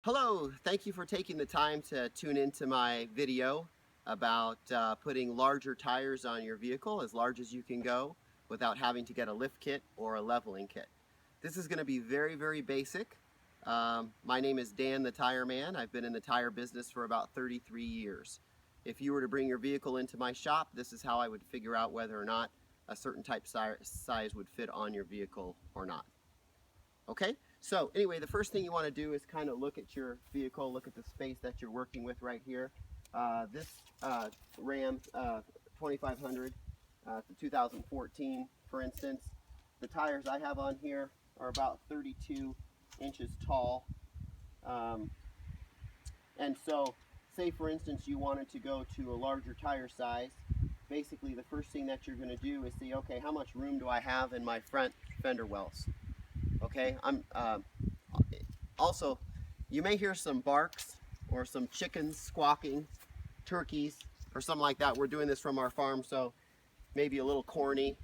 Hello, thank you for taking the time to tune into my video about putting larger tires on your vehicle, as large as you can go, without having to get a lift kit or a leveling kit. This is going to be very basic. My name is Dan the Tire Man. I've been in the tire business for about 33 years. If you were to bring your vehicle into my shop, this is how I would figure out whether or not a certain type size would fit on your vehicle or not. Okay, so anyway, the first thing you want to do is kind of look at your vehicle, look at the space that you're working with right here. This Ram 2500, it's a 2014, for instance. The tires I have on here are about 32 inches tall. And so, say for instance you wanted to go to a larger tire size, basically the first thing that you're going to do is see, okay, how much room do I have in my front fender wells? Okay, also, you may hear some barks or some chickens squawking, turkeys, or something like that. We're doing this from our farm, so maybe a little corny,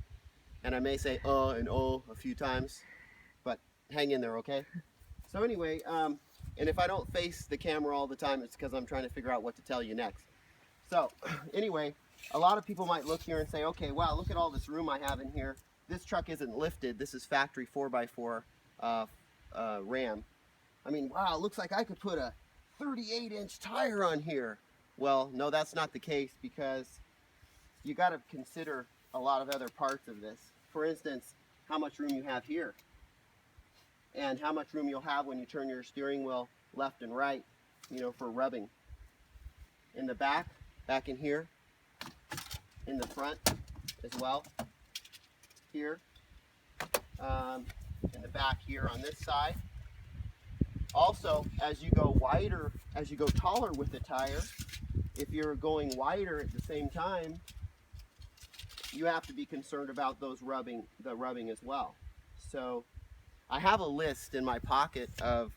and I may say and oh a few times, but hang in there, okay? So anyway, and if I don't face the camera all the time, it's because I'm trying to figure out what to tell you next. So anyway, a lot of people might look here and say, okay, wow, look at all this room I have in here. This truck isn't lifted. This is factory 4x4 Ram. I mean, wow, it looks like I could put a 38-inch tire on here. Well, no, that's not the case, because you got to consider a lot of other parts of this. For instance, how much room you have here, and how much room you'll have when you turn your steering wheel left and right, you know, for rubbing. In the back in here, in the front as well. Here, in the back here on this side. Also, as you go wider, as you go taller with the tire, if you're going wider at the same time, you have to be concerned about the rubbing as well. So I have a list in my pocket of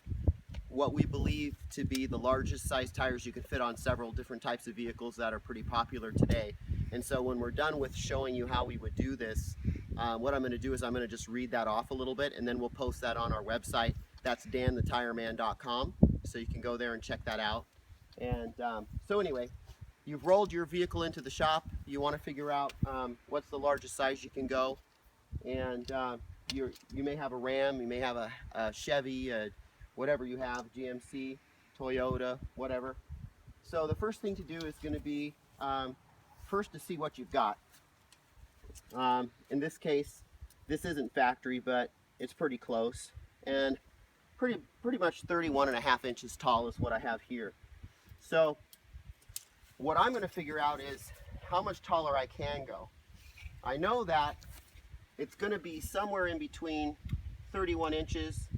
what we believe to be the largest size tires you can fit on several different types of vehicles that are pretty popular today. And so when we're done with showing you how we would do this, what I'm going to do is I'm going to just read that off a little bit, and then we'll post that on our website. That's danthetireman.com, so you can go there and check that out. And so anyway, you've rolled your vehicle into the shop. You want to figure out what's the largest size you can go. And you may have a Ram, you may have a Chevy, whatever you have, GMC, Toyota, whatever. So the first thing to do is going to be first to see what you've got. In this case, this isn't factory, but it's pretty close, and pretty much 31.5 inches tall is what I have here. So what I'm going to figure out is how much taller I can go. I know that it's going to be somewhere in between 31 inches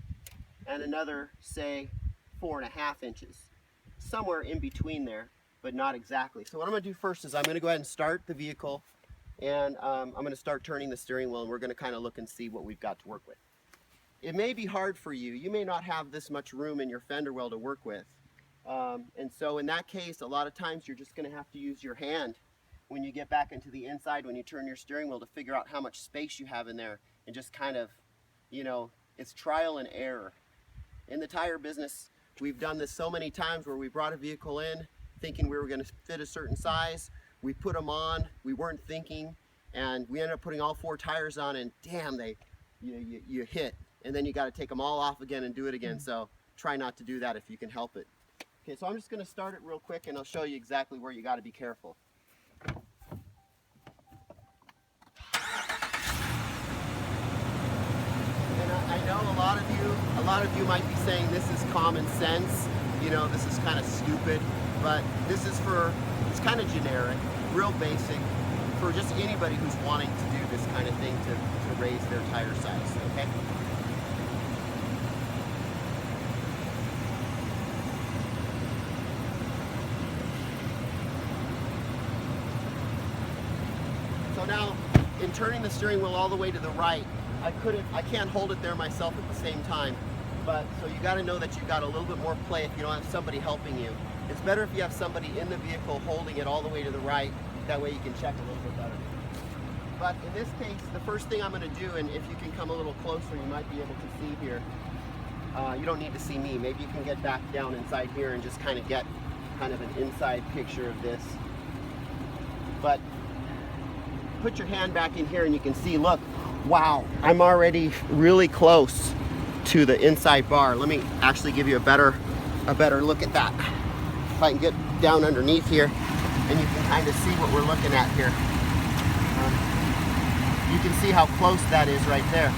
and another, say, 4.5 inches. Somewhere in between there, but not exactly. So what I'm going to do first is I'm going to go ahead and start the vehicle, and I'm going to start turning the steering wheel, and we're going to kind of look and see what we've got to work with. It may be hard for you. You may not have this much room in your fender well to work with. And so in that case, a lot of times you're just going to have to use your hand when you get back into the inside, when you turn your steering wheel, to figure out how much space you have in there, and just kind of, you know, it's trial and error. In the tire business, we've done this so many times where we brought a vehicle in thinking we were going to fit a certain size. We put them on, we weren't thinking, and we ended up putting all 4 tires on, and damn, you hit. And then you got to take them all off again and do it again. So try not to do that if you can help it. Okay, so I'm just going to start it real quick, and I'll show you exactly where you got to be careful. And I know a lot of you might be saying this is common sense. You know, this is kind of stupid, but this is it's kind of generic, real basic, for just anybody who's wanting to do this kind of thing to raise their tire size, okay? So now, in turning the steering wheel all the way to the right, I can't hold it there myself at the same time. But so you got to know that you've got a little bit more play if you don't have somebody helping you. It's better if you have somebody in the vehicle holding it all the way to the right. That way you can check a little bit better. But in this case, the first thing I'm going to do, and if you can come a little closer, you might be able to see here. You don't need to see me. Maybe you can get back down inside here and just kind of get kind of an inside picture of this. But put your hand back in here and you can see, look, wow, I'm already really close to the inside bar. Let me actually give you a better look at that. If I can get down underneath here and you can kind of see what we're looking at here. You can see how close that is right there.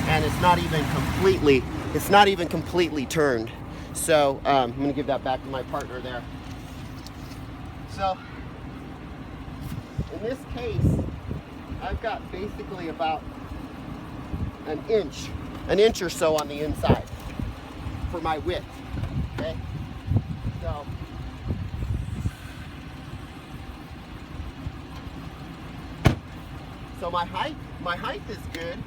And it's not even completely turned. So I'm gonna give that back to my partner there. So in this case, I've got basically about an inch or so on the inside for my width, okay? So my height is good.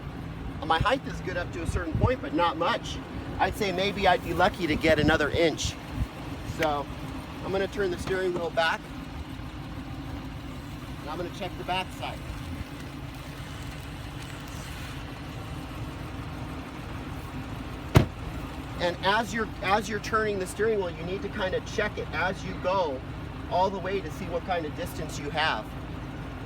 My height is good up to a certain point, but not much. I'd say maybe I'd be lucky to get another inch. So I'm gonna turn the steering wheel back, and I'm gonna check the back side. And as you're turning the steering wheel, you need to kind of check it as you go all the way to see what kind of distance you have,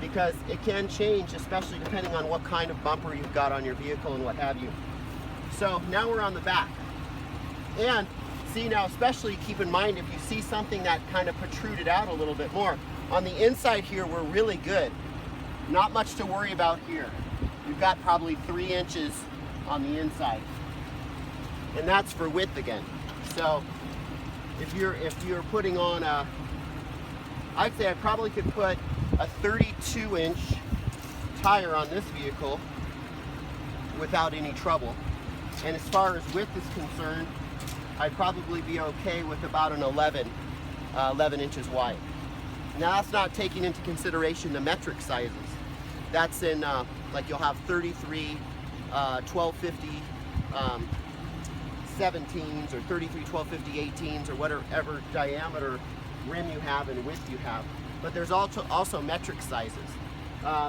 because it can change, especially depending on what kind of bumper you've got on your vehicle and what have you. So now we're on the back. And see, now especially keep in mind if you see something that kind of protruded out a little bit more. On the inside here, we're really good. Not much to worry about here. You've got probably 3 inches on the inside. And that's for width again. So if you're putting on I'd say I probably could put a 32-inch tire on this vehicle without any trouble. And as far as width is concerned, I'd probably be okay with about an 11 inches wide. Now that's not taking into consideration the metric sizes. That's in, like you'll have 33, 1250, 17s or 33, 1250, 18s or whatever diameter rim you have and width you have. But there's also metric sizes.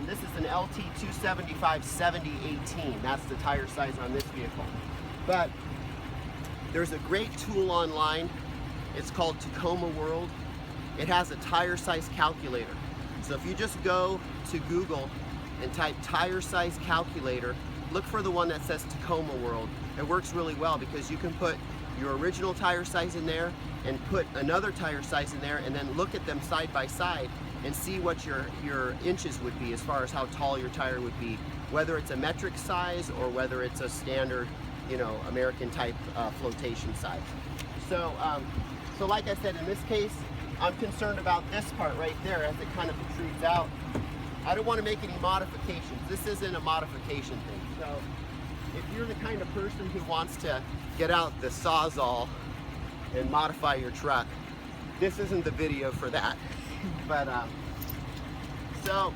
This is an LT 275 70/18. That's the tire size on this vehicle. But there's a great tool online. It's called Tacoma World. It has a tire size calculator. So if you just go to Google and type tire size calculator, look for the one that says Tacoma World. It works really well because you can put your original tire size in there and put another tire size in there and then look at them side by side and see what your inches would be as far as how tall your tire would be, whether it's a metric size or whether it's a standard, you know, American type flotation size. So, so like I said, in this case, I'm concerned about this part right there as it kind of protrudes out. I don't want to make any modifications. This isn't a modification thing. So if you're the kind of person who wants to get out the Sawzall and modify your truck, this isn't the video for that. But so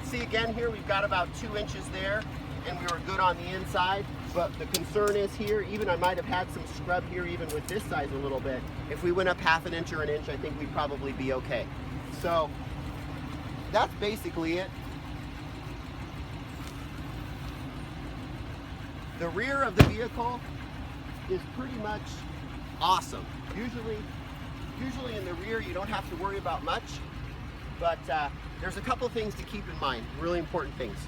see again here, we've got about 2 inches there and we were good on the inside. But the concern is here, even I might have had some scrub here even with this size a little bit. If we went up ½ inch or an inch, I think we'd probably be okay. So that's basically it. The rear of the vehicle is pretty much awesome. Usually in the rear you don't have to worry about much, but there's a couple things to keep in mind, really important things.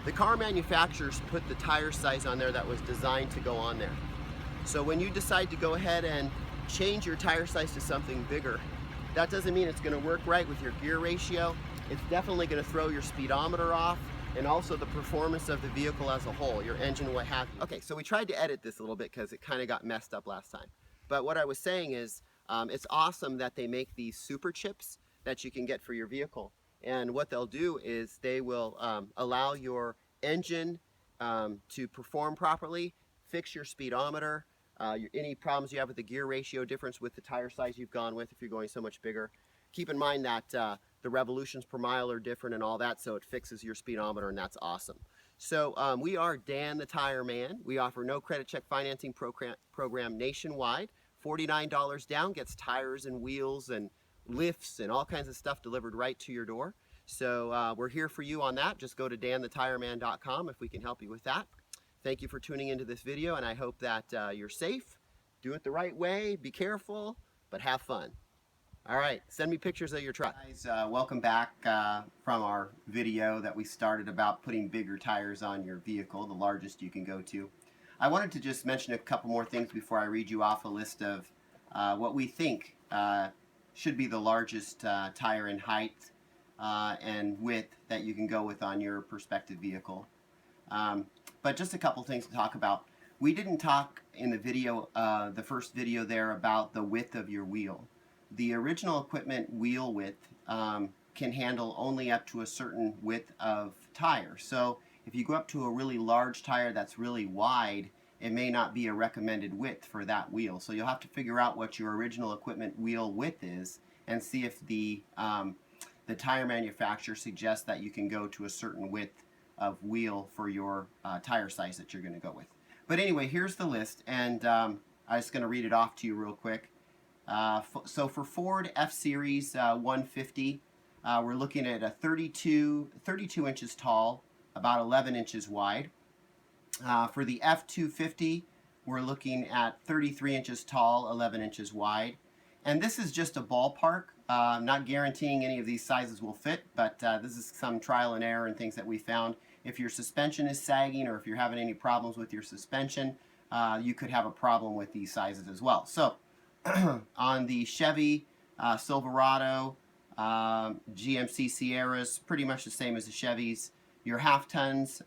The car manufacturers put the tire size on there that was designed to go on there. So when you decide to go ahead and change your tire size to something bigger, that doesn't mean it's going to work right with your gear ratio. It's definitely going to throw your speedometer off and also the performance of the vehicle as a whole, your engine, what have you. Okay, so we tried to edit this a little bit because it kind of got messed up last time. But what I was saying is it's awesome that they make these super chips that you can get for your vehicle. And what they'll do is they will allow your engine to perform properly, fix your speedometer, any problems you have with the gear ratio difference with the tire size you've gone with if you're going so much bigger. Keep in mind that the revolutions per mile are different and all that, so it fixes your speedometer, and that's awesome. So we are Dan the Tire Man. We offer no credit check financing program nationwide. $49 down gets tires and wheels and lifts and all kinds of stuff delivered right to your door. So we're here for you on that. Just go to danthetireman.com if we can help you with that. Thank you for tuning into this video, and I hope that you're safe, do it the right way, be careful, but have fun. All right, send me pictures of your truck. Guys, welcome back from our video that we started about putting bigger tires on your vehicle, the largest you can go to. I wanted to just mention a couple more things before I read you off a list of what we think should be the largest tire in height and width that you can go with on your prospective vehicle. But just a couple things to talk about. We didn't talk in the video, the first video there, about the width of your wheel. The original equipment wheel width can handle only up to a certain width of tire. So if you go up to a really large tire that's really wide, it may not be a recommended width for that wheel. So you'll have to figure out what your original equipment wheel width is and see if the tire manufacturer suggests that you can go to a certain width of wheel for your tire size that you're going to go with. But anyway, here's the list, and I'm just going to read it off to you real quick. So for Ford F-Series 150, we're looking at a 32 inches tall, about 11 inches wide. For the F-250, we're looking at 33 inches tall, 11 inches wide. And this is just a ballpark. I'm not guaranteeing any of these sizes will fit, but this is some trial and error and things that we found. If your suspension is sagging or if you're having any problems with your suspension, you could have a problem with these sizes as well. So on the Chevy Silverado, GMC Sierras, pretty much the same as the Chevys. Your half tons,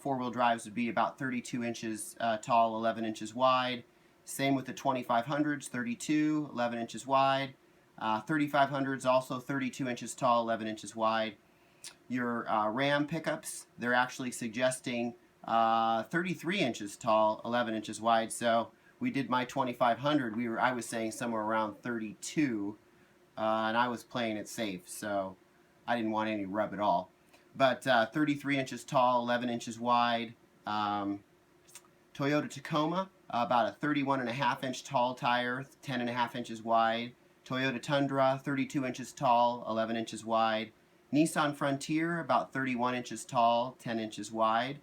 four-wheel drives would be about 32 inches tall, 11 inches wide. Same with the 2500s, 32, 11 inches wide. 3500s also 32 inches tall, 11 inches wide. Your Ram pickups, they're actually suggesting 33 inches tall, 11 inches wide. So we did my 2500. I was saying somewhere around 32, and I was playing it safe, so I didn't want any rub at all. But 33 inches tall, 11 inches wide. Toyota Tacoma, about a 31.5 inch tall tire, 10.5 inches wide. Toyota Tundra, 32 inches tall, 11 inches wide. Nissan Frontier, about 31 inches tall, 10 inches wide.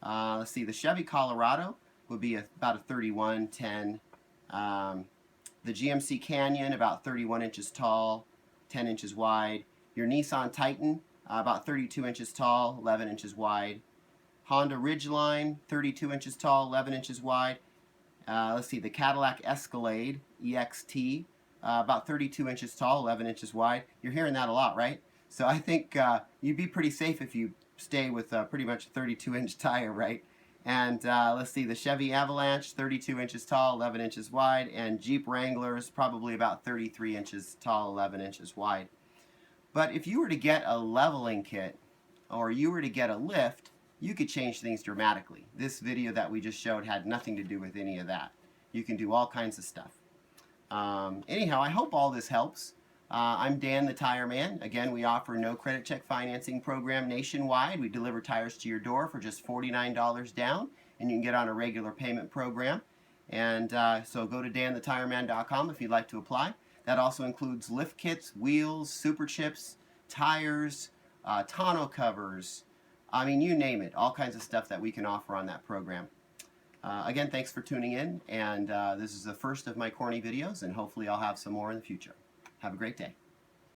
Let's see, the Chevy Colorado would be about a 31, 10. The GMC Canyon, about 31 inches tall, 10 inches wide. Your Nissan Titan, about 32 inches tall, 11 inches wide. Honda Ridgeline, 32 inches tall, 11 inches wide. Let's see, the Cadillac Escalade EXT, about 32 inches tall, 11 inches wide. You're hearing that a lot, right? So I think you'd be pretty safe if you stay with pretty much a 32-inch tire, right? And let's see, the Chevy Avalanche, 32 inches tall, 11 inches wide. And Jeep Wrangler is probably about 33 inches tall, 11 inches wide. But if you were to get a leveling kit or you were to get a lift, you could change things dramatically. This video that we just showed had nothing to do with any of that. You can do all kinds of stuff. Anyhow, I hope all this helps. I'm Dan the Tire Man. Again, we offer no credit check financing program nationwide. We deliver tires to your door for just $49 down, and you can get on a regular payment program. And so go to danthetireman.com if you'd like to apply. That also includes lift kits, wheels, Superchips, tires, tonneau covers. I mean, you name it. All kinds of stuff that we can offer on that program. Again, thanks for tuning in, and this is the first of my corny videos, and hopefully I'll have some more in the future. Have a great day.